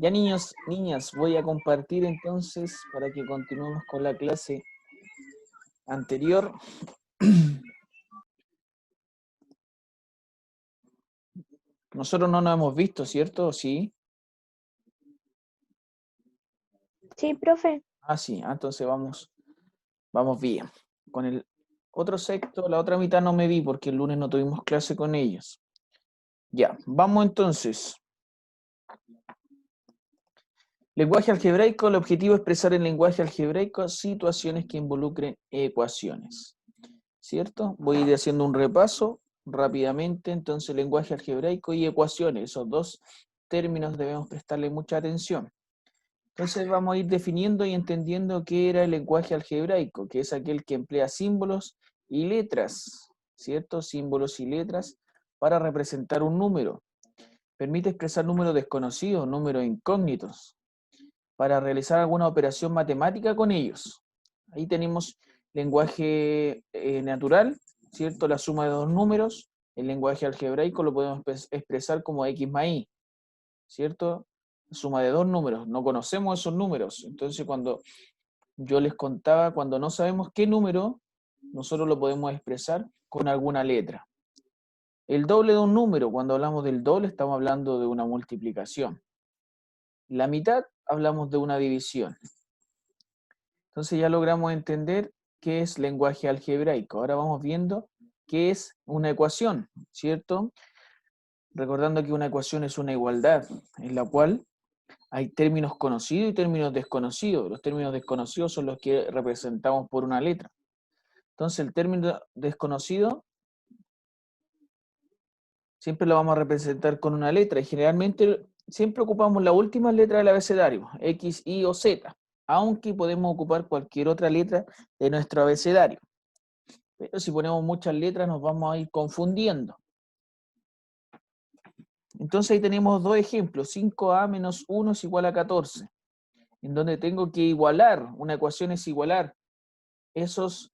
Ya niños, niñas, voy a compartir entonces para que continuemos con la clase anterior. Nosotros no nos hemos visto, ¿cierto? ¿Sí? Sí, profe. Ah, sí, entonces vamos bien. Con el otro sexto, la otra mitad no me vi porque el lunes no tuvimos clase con ellos. Ya, vamos entonces. Lenguaje algebraico, el objetivo es expresar en lenguaje algebraico situaciones que involucren ecuaciones. ¿Cierto? Voy a ir haciendo un repaso rápidamente. Entonces, lenguaje algebraico y ecuaciones, esos dos términos debemos prestarle mucha atención. Entonces vamos a ir definiendo y entendiendo qué era el lenguaje algebraico, que es aquel que emplea símbolos y letras, ¿cierto? Símbolos y letras para representar un número. Permite expresar números desconocidos, números incógnitos, para realizar alguna operación matemática con ellos. Ahí tenemos lenguaje natural, ¿cierto? La suma de dos números. El lenguaje algebraico lo podemos expresar como x más y, ¿cierto? Suma de dos números. No conocemos esos números. Entonces, cuando yo les contaba, cuando no sabemos qué número, nosotros lo podemos expresar con alguna letra. El doble de un número, cuando hablamos del doble, estamos hablando de una multiplicación. La mitad, hablamos de una división. Entonces ya logramos entender qué es lenguaje algebraico. Ahora vamos viendo qué es una ecuación, ¿cierto? Recordando que una ecuación es una igualdad en la cual hay términos conocidos y términos desconocidos. Los términos desconocidos son los que representamos por una letra. Entonces el término desconocido siempre lo vamos a representar con una letra y generalmente siempre ocupamos la última letra del abecedario, X, Y o Z, aunque podemos ocupar cualquier otra letra de nuestro abecedario. Pero si ponemos muchas letras nos vamos a ir confundiendo. Entonces ahí tenemos dos ejemplos. 5a menos 1 es igual a 14. En donde tengo que igualar, una ecuación es igualar esos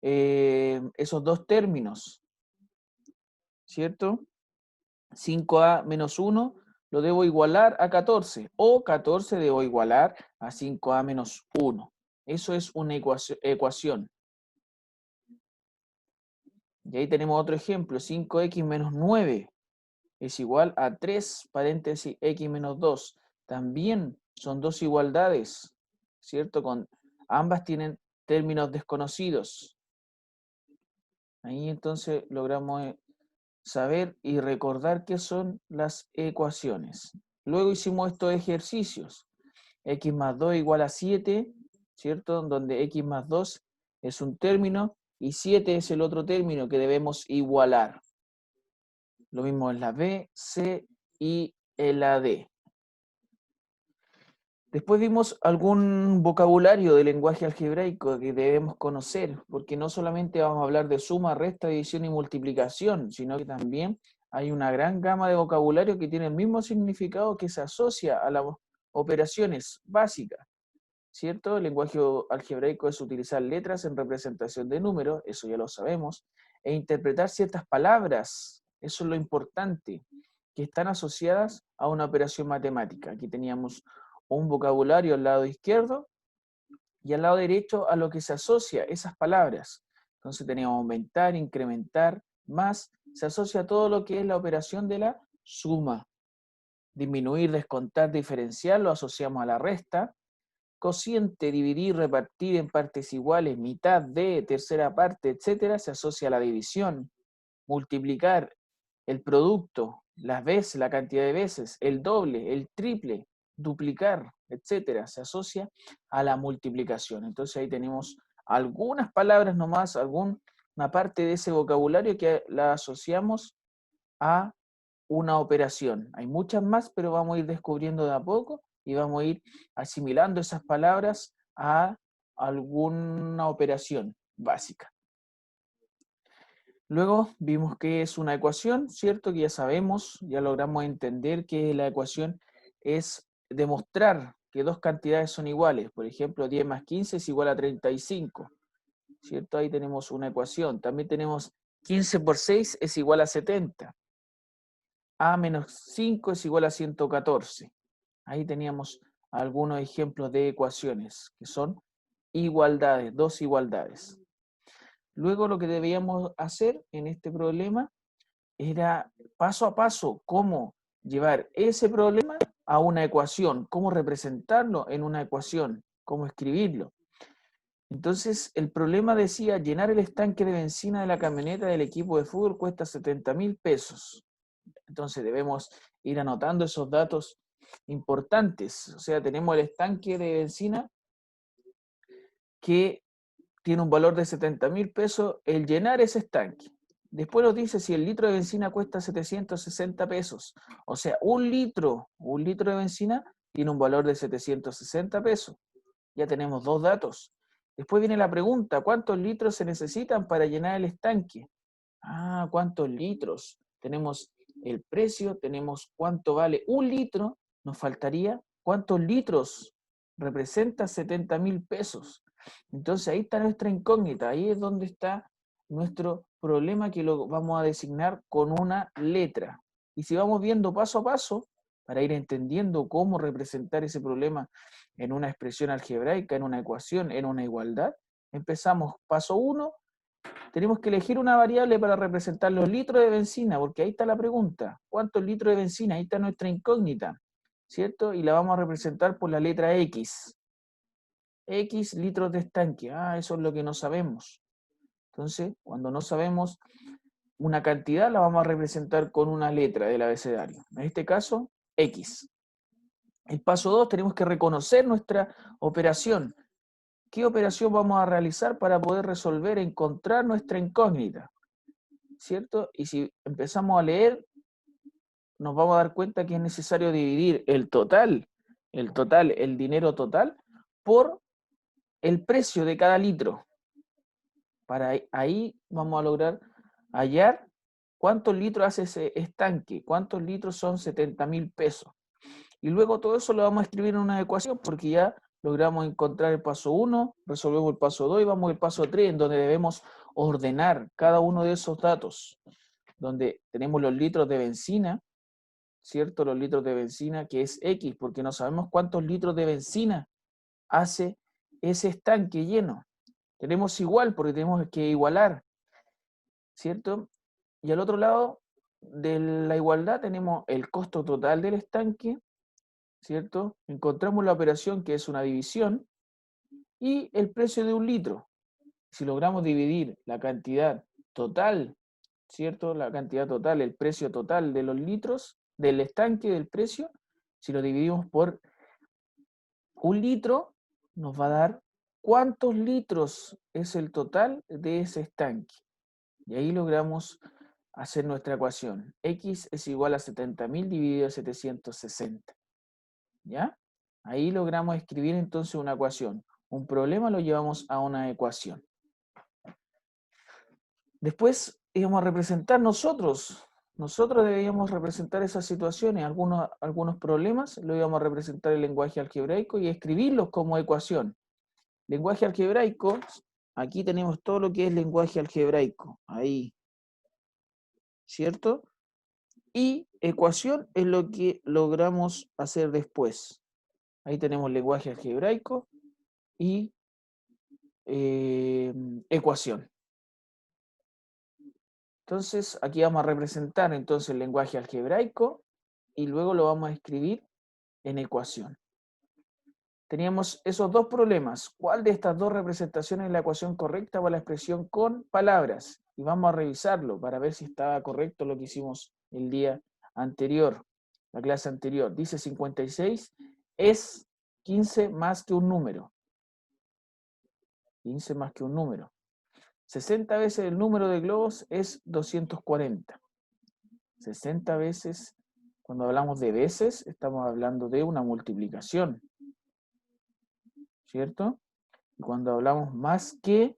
dos términos, ¿cierto? 5a menos 1 lo debo igualar a 14, o 14 debo igualar a 5a menos 1. Eso es una ecuación. Y ahí tenemos otro ejemplo, 5x menos 9 es igual a 3, paréntesis, x menos 2. También son dos igualdades, ¿cierto? Ambas tienen términos desconocidos. Ahí entonces logramos saber y recordar qué son las ecuaciones. Luego hicimos estos ejercicios. X más 2 igual a 7, ¿cierto? Donde x más 2 es un término y 7 es el otro término que debemos igualar. Lo mismo en la B, C y en la D. Después vimos algún vocabulario de lenguaje algebraico que debemos conocer, porque no solamente vamos a hablar de suma, resta, división y multiplicación, sino que también hay una gran gama de vocabulario que tiene el mismo significado que se asocia a las operaciones básicas, ¿cierto? El lenguaje algebraico es utilizar letras en representación de números, eso ya lo sabemos, e interpretar ciertas palabras, eso es lo importante, que están asociadas a una operación matemática. Aquí teníamos un vocabulario al lado izquierdo y al lado derecho a lo que se asocia esas palabras. Entonces teníamos aumentar, incrementar, más, se asocia a todo lo que es la operación de la suma. Disminuir, descontar, diferenciar, lo asociamos a la resta. Cociente, dividir, repartir en partes iguales, mitad de, tercera parte, etcétera, se asocia a la división. Multiplicar, el producto, las veces, la cantidad de veces, el doble, el triple, duplicar, etcétera, se asocia a la multiplicación. Entonces ahí tenemos algunas palabras nomás, alguna parte de ese vocabulario que la asociamos a una operación. Hay muchas más, pero vamos a ir descubriendo de a poco y vamos a ir asimilando esas palabras a alguna operación básica. Luego vimos que es una ecuación, ¿cierto? Que ya sabemos, ya logramos entender que la ecuación es demostrar que dos cantidades son iguales. Por ejemplo, 10 más 15 es igual a 35, ¿cierto? Ahí tenemos una ecuación. También tenemos 15 por 6 es igual a 70. A menos 5 es igual a 114. Ahí teníamos algunos ejemplos de ecuaciones, que son igualdades, dos igualdades. Luego lo que debíamos hacer en este problema era paso a paso cómo llevar ese problema a una ecuación, cómo representarlo en una ecuación, cómo escribirlo. Entonces, el problema decía, llenar el estanque de benzina de la camioneta del equipo de fútbol cuesta 70.000 pesos. Entonces, debemos ir anotando esos datos importantes. O sea, tenemos el estanque de benzina que tiene un valor de 70.000 pesos el llenar ese estanque. Después nos dice si el litro de benzina cuesta 760 pesos. O sea, un litro de benzina tiene un valor de 760 pesos. Ya tenemos dos datos. Después viene la pregunta, ¿cuántos litros se necesitan para llenar el estanque? Ah, ¿cuántos litros? Tenemos el precio, tenemos cuánto vale un litro, nos faltaría cuántos litros representa 70.000 pesos. Entonces ahí está nuestra incógnita, ahí es donde está nuestro problema que lo vamos a designar con una letra. Y si vamos viendo paso a paso, para ir entendiendo cómo representar ese problema en una expresión algebraica, en una ecuación, en una igualdad, empezamos paso 1, tenemos que elegir una variable para representar los litros de benzina, porque ahí está la pregunta, ¿cuántos litros de benzina? Ahí está nuestra incógnita, ¿cierto? Y la vamos a representar por la letra X. X litros de estanque, eso es lo que no sabemos. Entonces, cuando no sabemos una cantidad, la vamos a representar con una letra del abecedario. En este caso, X. El paso 2, tenemos que reconocer nuestra operación. ¿Qué operación vamos a realizar para poder resolver, encontrar nuestra incógnita? ¿Cierto? Y si empezamos a leer, nos vamos a dar cuenta que es necesario dividir el dinero total, por el precio de cada litro. Para ahí vamos a lograr hallar cuántos litros hace ese estanque, cuántos litros son 70.000 pesos. Y luego todo eso lo vamos a escribir en una ecuación porque ya logramos encontrar el paso 1, resolvemos el paso 2 y vamos al paso 3, en donde debemos ordenar cada uno de esos datos, donde tenemos los litros de benzina, ¿cierto? Los litros de benzina, que es X, porque no sabemos cuántos litros de benzina hace ese estanque lleno. Tenemos igual, porque tenemos que igualar, ¿cierto? Y al otro lado de la igualdad tenemos el costo total del estanque, ¿cierto? Encontramos la operación que es una división y el precio de un litro. Si logramos dividir la cantidad total, ¿cierto? La cantidad total, el precio total de los litros, del estanque, del precio, si lo dividimos por un litro, nos va a dar cuántos litros es el total de ese estanque. Y ahí logramos hacer nuestra ecuación. X es igual a 70.000 dividido a 760. ¿Ya? Ahí logramos escribir entonces una ecuación. Un problema lo llevamos a una ecuación. Después íbamos a representar nosotros. Nosotros debíamos representar esas situaciones, algunos problemas, lo íbamos a representar en lenguaje algebraico y escribirlos como ecuación. Lenguaje algebraico, aquí tenemos todo lo que es lenguaje algebraico, ahí, ¿cierto? Y ecuación es lo que logramos hacer después. Ahí tenemos lenguaje algebraico y ecuación. Entonces, aquí vamos a representar entonces el lenguaje algebraico y luego lo vamos a escribir en ecuación. Teníamos esos dos problemas. ¿Cuál de estas dos representaciones es la ecuación correcta para la expresión con palabras? Y vamos a revisarlo para ver si estaba correcto lo que hicimos el día anterior, la clase anterior. Dice 56 es 15 más que un número. 15 más que un número. 60 veces el número de globos es 240. 60 veces, cuando hablamos de veces, estamos hablando de una multiplicación, ¿cierto? Y cuando hablamos más que,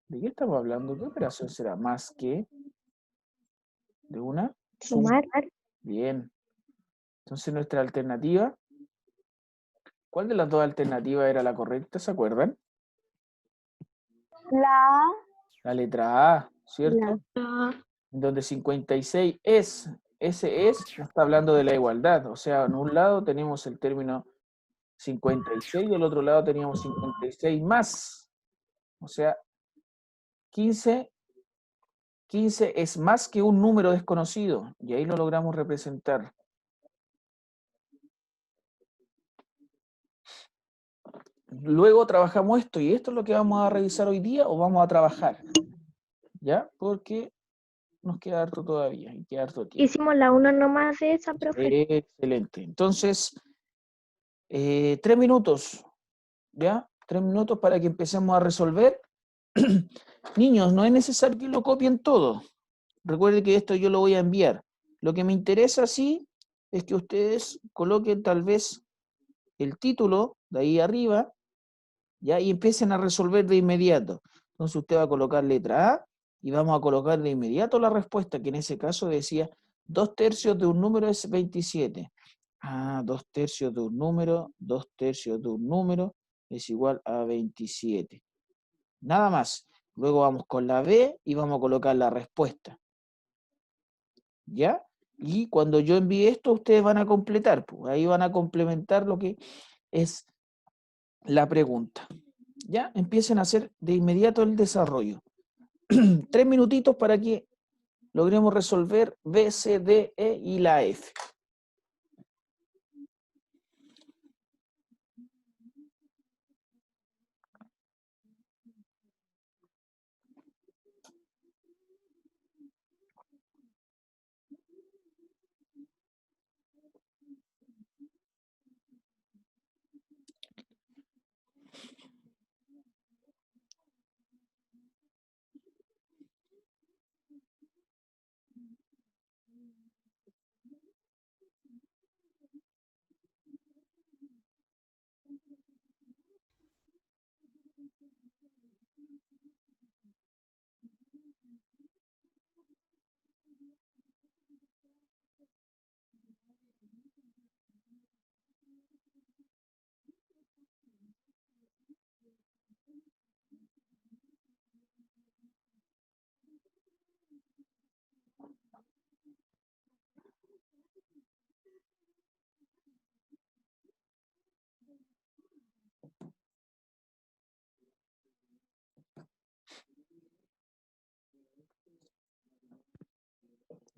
¿de qué estamos hablando? ¿Qué operación será? Más que, de una suma. Sumar. Bien. Entonces nuestra alternativa, ¿cuál de las dos alternativas era la correcta? ¿Se acuerdan? La La letra A, ¿cierto? A. Donde 56 es ese es, nos está hablando de la igualdad. O sea, en un lado tenemos el término 56 y al otro lado teníamos 56 más. O sea, 15 es más que un número desconocido. Y ahí lo logramos representar. Luego trabajamos esto, y esto es lo que vamos a revisar hoy día, o vamos a trabajar. ¿Ya? Porque nos queda harto todavía, y queda harto tiempo. Hicimos la 1 nomás de esa, profe. Excelente. Entonces, 3 minutos, ¿ya? 3 minutos para que empecemos a resolver. Niños, no es necesario que lo copien todo. Recuerden que esto yo lo voy a enviar. Lo que me interesa, sí, es que ustedes coloquen tal vez el título de ahí arriba, ¿ya? Y empiecen a resolver de inmediato. Entonces usted va a colocar letra A y vamos a colocar de inmediato la respuesta, que en ese caso decía 2/3 de un número es 27. Ah, 2/3 de un número, 2/3 de un número es igual a 27. Nada más. Luego vamos con la B y vamos a colocar la respuesta. ¿Ya? Y cuando yo envíe esto, ustedes van a completar, pues, ahí van a complementar lo que es la pregunta. ¿Ya? Empiecen a hacer de inmediato el desarrollo. 3 minutitos para que logremos resolver B, C, D, E y la F.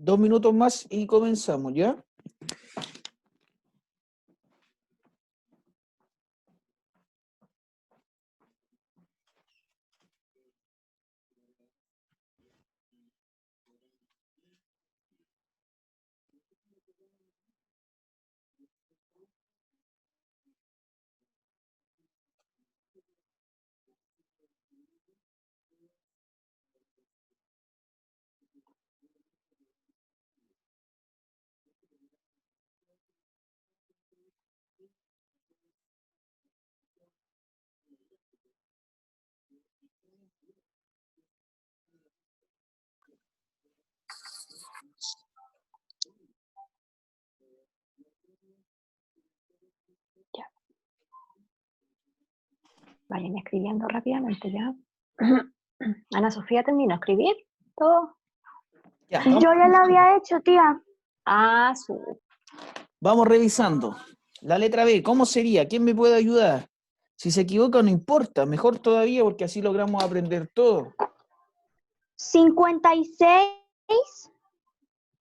Dos minutos más y comenzamos, ¿ya? Vayan escribiendo rápidamente ya. Ana Sofía terminó de escribir todo. Ya, Yo ya lo había hecho, tía. Ah, vamos revisando. La letra B, ¿cómo sería? ¿Quién me puede ayudar? Si se equivoca no importa, mejor todavía porque así logramos aprender todo. 56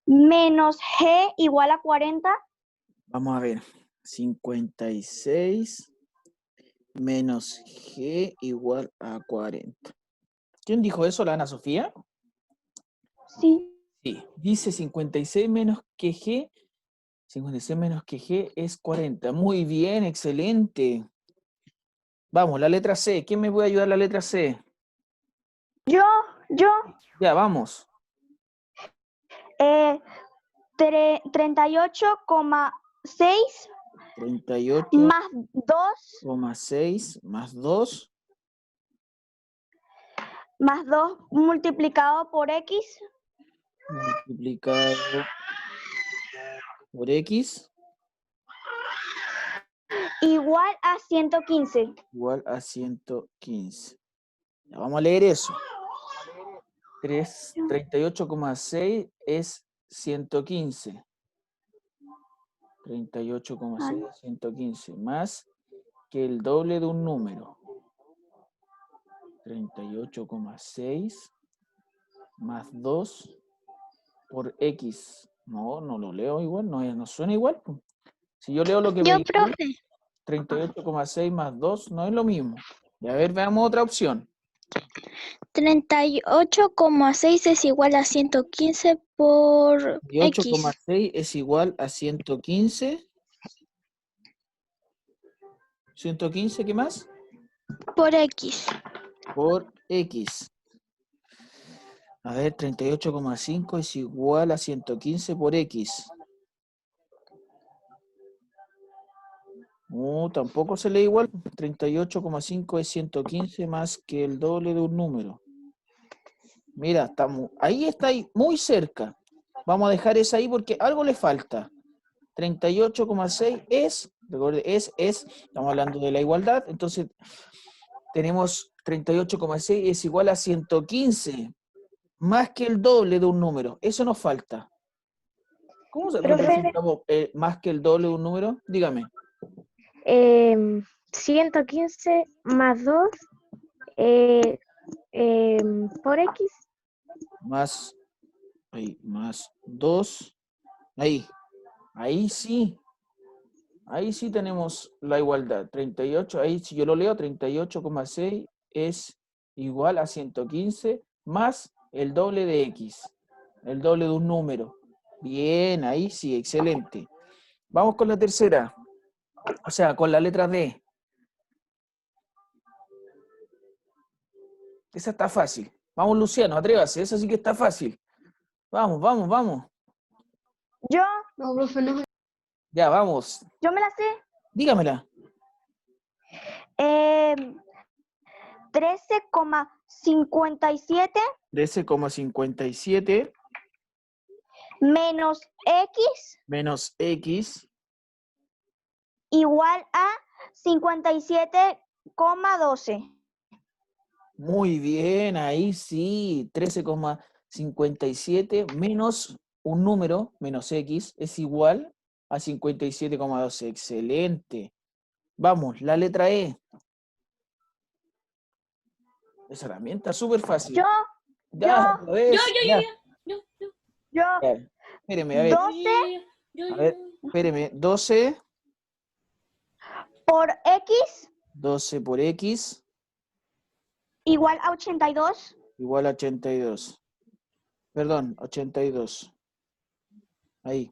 menos G igual a 40. Vamos a ver. 56 menos G igual a 40. ¿Quién dijo eso, la Ana Sofía? Sí. Sí. Dice 56 menos que G. 56 menos que G es 40. Muy bien, excelente. Vamos, la letra C. ¿Quién me puede ayudar la letra C? Yo. Ya, vamos. 38,6 más 2 38,6 más 2 multiplicado por X multiplicado por X igual a 115. igual a 115. Ya, vamos a leer eso. 38,6 es 115. 38,6 es 115. Más que el doble de un número. 38,6 más 2 por X. No, no lo leo igual, no suena igual. Si yo leo lo que me Yo, dice, profe. 38,6 más 2 no es lo mismo. Y a ver, veamos otra opción. 38,6 es igual a 115 por X 38,6 es igual a 115. ¿115 qué más? por X. Por X. A ver, 38,5 es igual a 115 por X. No, tampoco se lee igual. 38,5 es 115 más que el doble de un número. Mira, estamos, ahí está muy cerca. Vamos a dejar esa ahí porque algo le falta. 38,6 es, recuerde, estamos hablando de la igualdad, entonces tenemos 38,6 es igual a 115, más que el doble de un número. Eso nos falta. ¿Cómo representamos más que el doble de un número? Dígame. 115 más 2 por X. Más, ahí, más 2. Ahí sí. Ahí sí tenemos la igualdad. 38, ahí si yo lo leo, 38,6 es igual a 115 más el doble de X. El doble de un número. Bien, ahí sí, excelente. Vamos con la tercera. O sea, con la letra D. Esa está fácil. Vamos, Luciano, atrévase. Esa sí que está fácil. Vamos, vamos, vamos. Yo, No, profe, no. Ya, vamos. yo me la sé. Dígamela. 13,57 13,57 menos X menos X igual a 57,12. Muy bien, ahí sí, 13,57 menos un número, menos X, es igual a 57,12. Excelente. Vamos, la letra E. Esa herramienta es súper fácil. Yo, Ya, otra vez, ya. yo, Ya, espéreme, a ver. 12 A ver, espéreme. 12 por X 12 por X igual a 82. igual a 82. Perdón, 82. Ahí.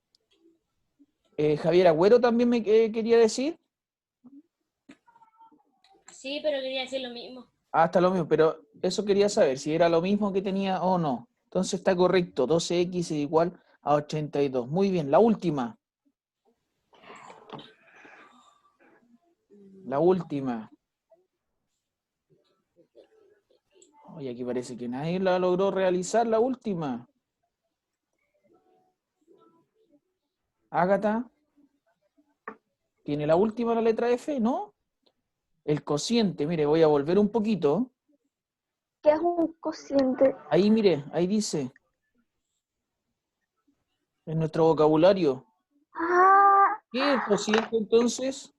Javier Agüero también me quería decir. Sí, pero quería decir lo mismo. Ah, está lo mismo, pero eso quería saber, si era lo mismo que tenía o no. Entonces está correcto, 12x es igual a 82. Muy bien, la última. La última. Oye, aquí parece que nadie la logró realizar, la última. Ágata. ¿Tiene la última la letra F? ¿No? El cociente, mire, voy a volver un poquito. ¿Qué es un cociente? Ahí, mire, ahí dice. En nuestro vocabulario. Ah, ¿Qué es el cociente entonces?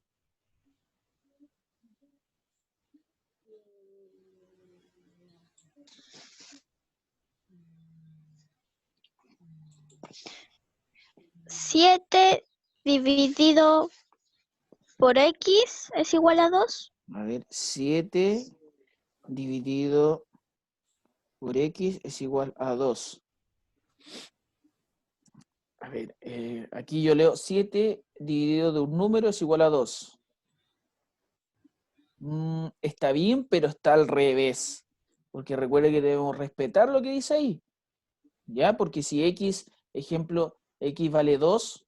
¿7 dividido por X es igual a 2? A ver, 7 dividido por X es igual a 2. A ver, aquí yo leo 7 dividido de un número es igual a 2. Está bien, pero está al revés. Porque recuerde que debemos respetar lo que dice ahí. ¿Ya? Porque si X, ejemplo, X vale 2,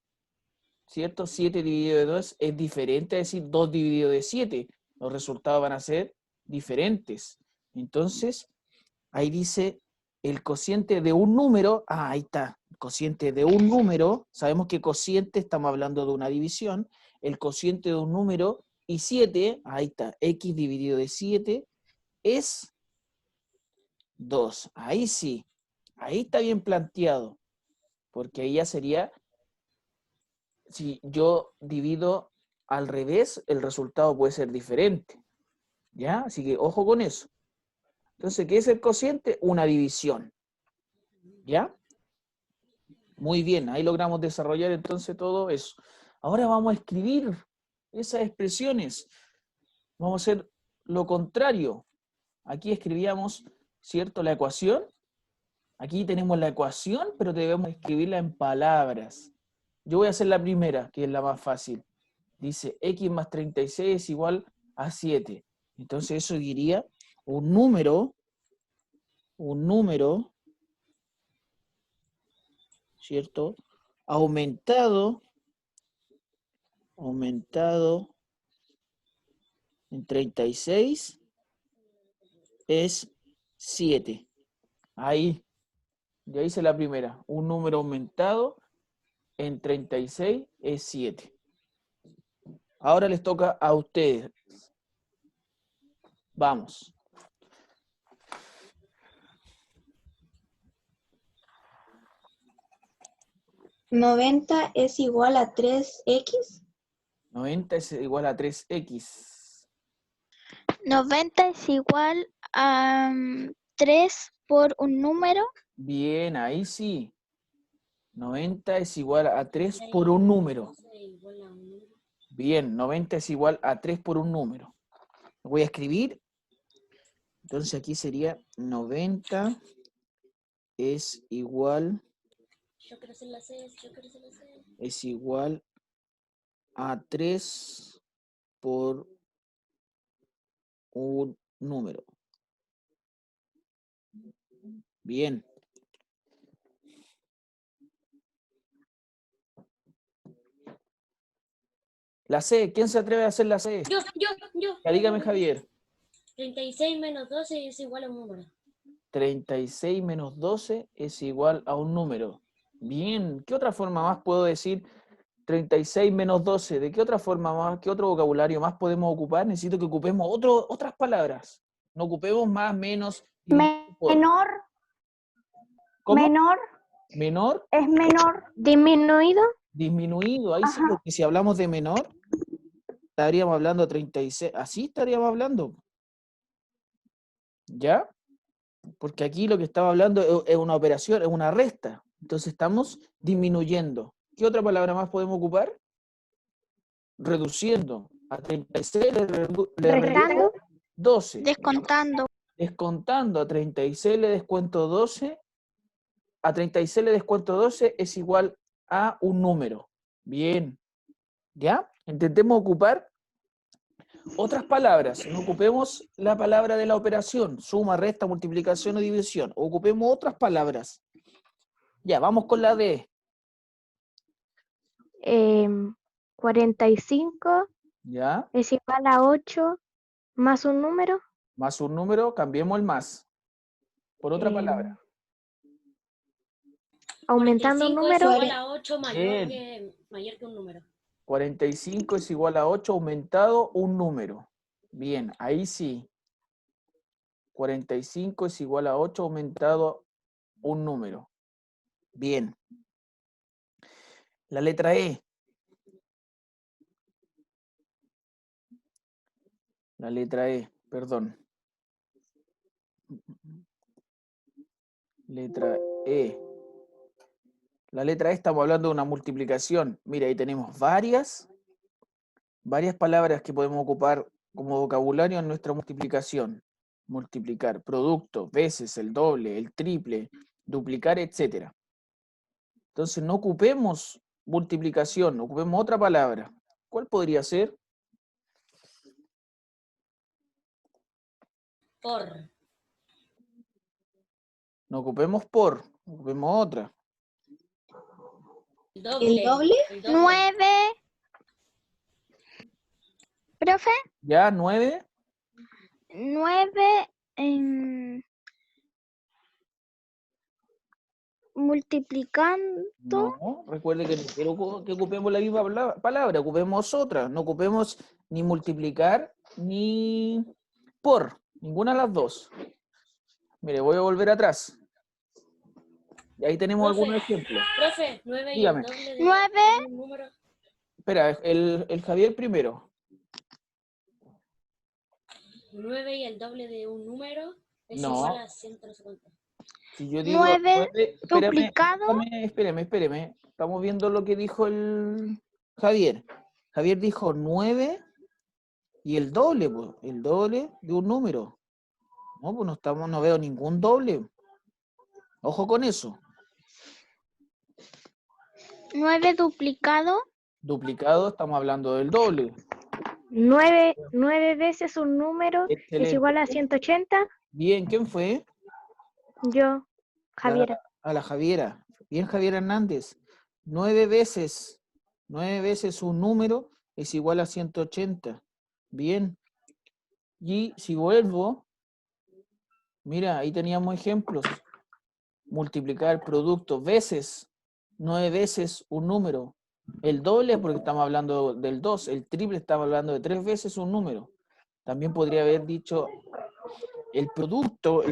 ¿cierto? 7 dividido de 2 es diferente a decir 2 dividido de 7. Los resultados van a ser diferentes. Entonces, ahí dice el cociente de un número. Ah, ahí está. El cociente de un número. Sabemos que cociente, estamos hablando de una división. El cociente de un número y 7, ahí está. X dividido de 7 es 2. Ahí sí. Ahí está bien planteado. Porque ahí ya sería, si yo divido al revés, el resultado puede ser diferente. ¿Ya? Así que ojo con eso. Entonces, ¿qué es el cociente? Una división. ¿Ya? Muy bien, ahí logramos desarrollar entonces todo eso. Ahora vamos a escribir esas expresiones. Vamos a hacer lo contrario. Aquí escribíamos, ¿cierto? La ecuación. Aquí tenemos la ecuación, pero debemos escribirla en palabras. Yo voy a hacer la primera, que es la más fácil. Dice, x más 36 es igual a 7. Entonces eso diría un número, ¿cierto? Aumentado en 36 es 7. Ahí, ya hice la primera. Un número aumentado en 36 es 7. Ahora les toca a ustedes. Vamos. ¿90 es igual a 3x? 90 es igual a 3x. 90 es igual a 3 por un número. Bien, ahí sí. 90 es igual a 3 por un número. Bien, 90 es igual a 3 por un número. Lo voy a escribir. Entonces aquí sería 90 es igual, Yo quiero hacer la C, yo quiero hacer la C. es igual a 3 por un número. Bien. La C, ¿quién se atreve a hacer la C? Yo. Ya dígame, Javier. 36 menos 12 es igual a un número. 36 menos 12 es igual a un número. Bien, ¿qué otra forma más puedo decir 36 menos 12? ¿De qué otra forma más, qué otro vocabulario más podemos ocupar? Necesito que ocupemos otras palabras. No ocupemos más, menos, por. Menor, ¿Cómo? menor, Menor, es menor. Disminuido. disminuido. Ahí sí, Ajá. porque si hablamos de menor, estaríamos hablando de 36. Así estaríamos hablando. ¿Ya? Porque aquí lo que estaba hablando es una operación, es una resta. Entonces estamos disminuyendo. ¿Qué otra palabra más podemos ocupar? Reduciendo. A 36 le Restando. redujo 12. Descontando. Descontando a 36 le descuento 12. A 36 le descuento 12 es igual a un número. Bien. ¿Ya? Intentemos ocupar otras palabras. No ocupemos la palabra de la operación. Suma, resta, multiplicación o división. Ocupemos otras palabras. Ya, vamos con la D. 45 ¿Ya? es igual a 8 más un número. Más un número, cambiemos el más. Por otra palabra. Aumentando un 45 es número. igual a 8 Bien. mayor que un número. 45 es igual a 8 aumentado un número. Bien, ahí sí. 45 es igual a 8 aumentado un número. Bien. La letra E. La letra E, perdón. Letra E. La letra E estamos hablando de una multiplicación. Mira, ahí tenemos varias palabras que podemos ocupar como vocabulario en nuestra multiplicación. Multiplicar, producto, veces, el doble, el triple, duplicar, etc. Entonces no ocupemos multiplicación, ocupemos otra palabra. ¿Cuál podría ser? Por. No ocupemos por, ocupemos otra. ¿El doble? 9. Profe, ¿Ya? 9. 9 multiplicando. No, recuerde que no quiero que ocupemos la misma palabra, ocupemos otra. No ocupemos ni multiplicar ni por, ninguna de las dos. Mire, voy a volver atrás. Y ahí tenemos Profe. algunos ejemplos. Profe, 9 y Dígame. el doble de 9. un número. Espera, el Javier primero. 9 y el doble de un número es No. igual a 100 no sé cuánto. Si yo digo 9 espérame, duplicado. espérame. Estamos viendo lo que dijo el Javier. Javier dijo 9 y el doble, pues, el doble de un número. No, pues no veo ningún doble. Ojo con eso. 9 duplicado. Duplicado, estamos hablando del doble. 9 veces un número es Excelente. igual a 180. Bien, ¿quién fue? Yo, Javiera. A la Javiera. Bien, Javier Hernández. 9 veces un número es igual a 180. Bien. Y si vuelvo, mira, ahí teníamos ejemplos. Multiplicar productos veces, 9 veces un número. El doble, porque estamos hablando del 2. El triple, estamos hablando de 3 veces un número. También podría haber dicho el producto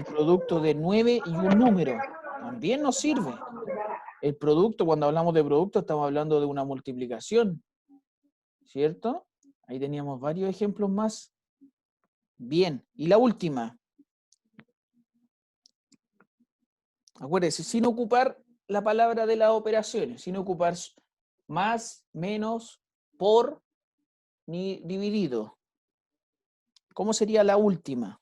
de 9 y un número. También nos sirve. El producto, cuando hablamos de producto, estamos hablando de una multiplicación. ¿Cierto? Ahí teníamos varios ejemplos más. Bien. Y la última. Acuérdense, sin ocupar la palabra de las operaciones, sin ocupar más, menos, por, ni dividido. ¿Cómo sería la última?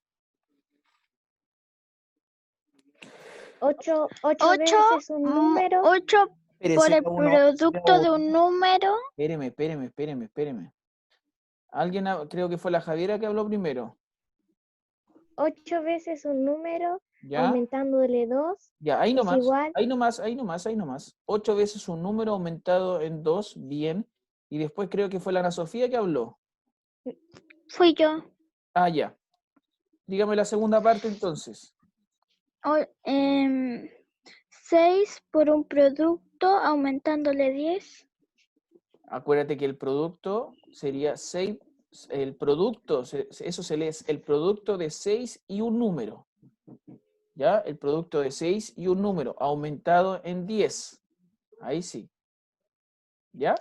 8 8 veces un número. 8 Espérese, por el cada uno, producto de un número. Espéreme. Alguien, creo que fue la Javiera que habló primero. 8 veces un número, ¿Ya? aumentándole 2, Ya, ahí es nomás, igual. ahí nomás. 8 veces un número aumentado en 2, bien. Y después creo que fue la Ana Sofía que habló. Fui yo. Ah, ya. Dígame la segunda parte entonces. 6 por un producto, aumentándole 10. Acuérdate que el producto sería 6, el producto, eso se lee, es el producto de 6 y un número. ¿Ya? El producto de 6 y un número, aumentado en 10. Ahí sí. ¿Ya?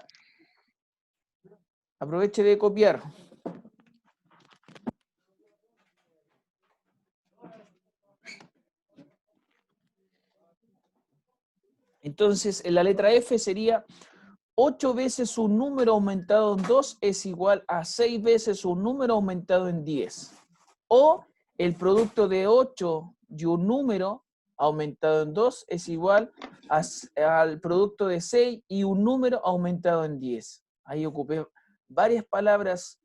Aproveche de copiar. Entonces, en la letra F sería 8 veces un número aumentado en 2 es igual a 6 veces un número aumentado en 10. O el producto de 8 y un número aumentado en 2 es igual al producto de 6 y un número aumentado en 10. Ahí ocupé varias palabras.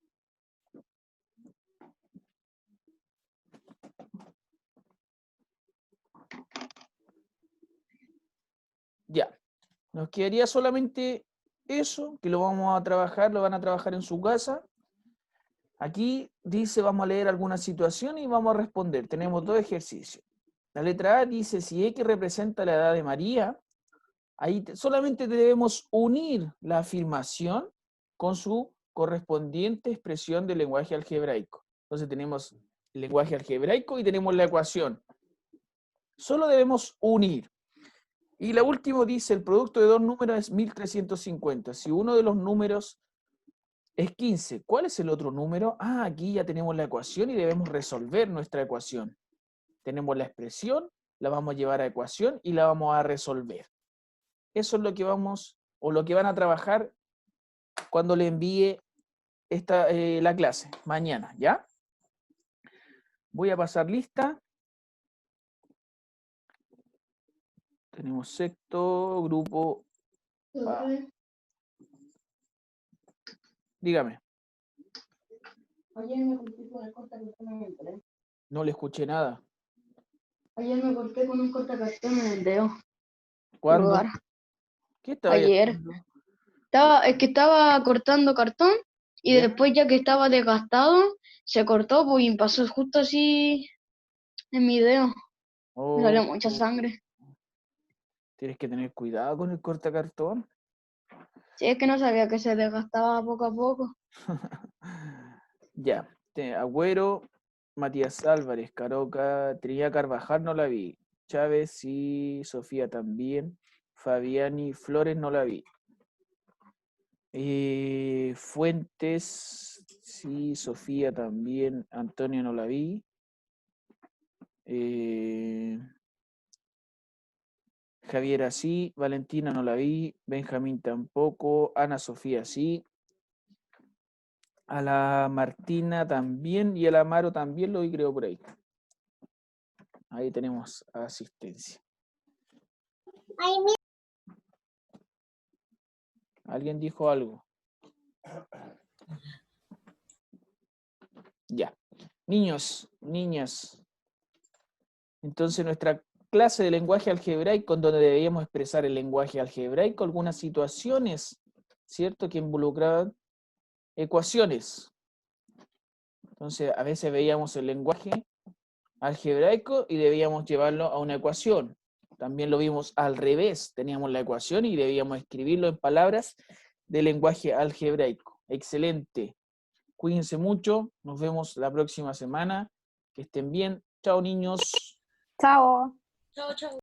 Ya. Nos quedaría solamente eso, que lo vamos a trabajar, lo van a trabajar en su casa. Aquí dice, vamos a leer alguna situación y vamos a responder. Tenemos dos ejercicios. La letra A dice, si X representa la edad de María, ahí solamente debemos unir la afirmación con su correspondiente expresión del lenguaje algebraico. Entonces tenemos el lenguaje algebraico y tenemos la ecuación. Solo debemos unir. Y la última dice, el producto de dos números es 1350. Si uno de los números es 15. ¿Cuál es el otro número? Ah, aquí ya tenemos la ecuación y debemos resolver nuestra ecuación. Tenemos la expresión, la vamos a llevar a ecuación y la vamos a resolver. Eso es lo que vamos, o lo que van a trabajar cuando le envíe la clase, mañana, ¿ya? Voy a pasar lista. Tenemos sexto, grupo A. Dígame. Ayer me corté con el cortacartón en el dedo. No le escuché nada. Ayer me corté con un cortacartón en el dedo. ¿Cuándo? Lugar. ¿Qué estaba Ayer. haciendo? Es que estaba cortando cartón y ¿Ya? después ya que estaba desgastado, se cortó pues, y pasó justo así en mi dedo. Me salió mucha sangre. Tienes que tener cuidado con el cortacartón. Sí, es que no sabía que se desgastaba poco a poco. Ya. Agüero, Matías Álvarez, Caroca, Trinidad Carvajal no la vi. Chávez, sí. Sofía también. Fabiani Flores no la vi. Fuentes, sí. Sofía también. Antonio no la vi. Javiera sí. Valentina no la vi. Benjamín tampoco. Ana Sofía sí. A la Martina también y a la Maro también lo vi, creo, por ahí. Ahí tenemos asistencia. ¿Alguien dijo algo? Ya. Niños, niñas. Entonces nuestra clase de lenguaje algebraico, en donde debíamos expresar el lenguaje algebraico, algunas situaciones, ¿cierto?, que involucraban ecuaciones. Entonces, a veces veíamos el lenguaje algebraico y debíamos llevarlo a una ecuación. También lo vimos al revés, teníamos la ecuación y debíamos escribirlo en palabras de lenguaje algebraico. Excelente. Cuídense mucho, nos vemos la próxima semana. Que estén bien. Chao, niños. Chao. Chao, chao.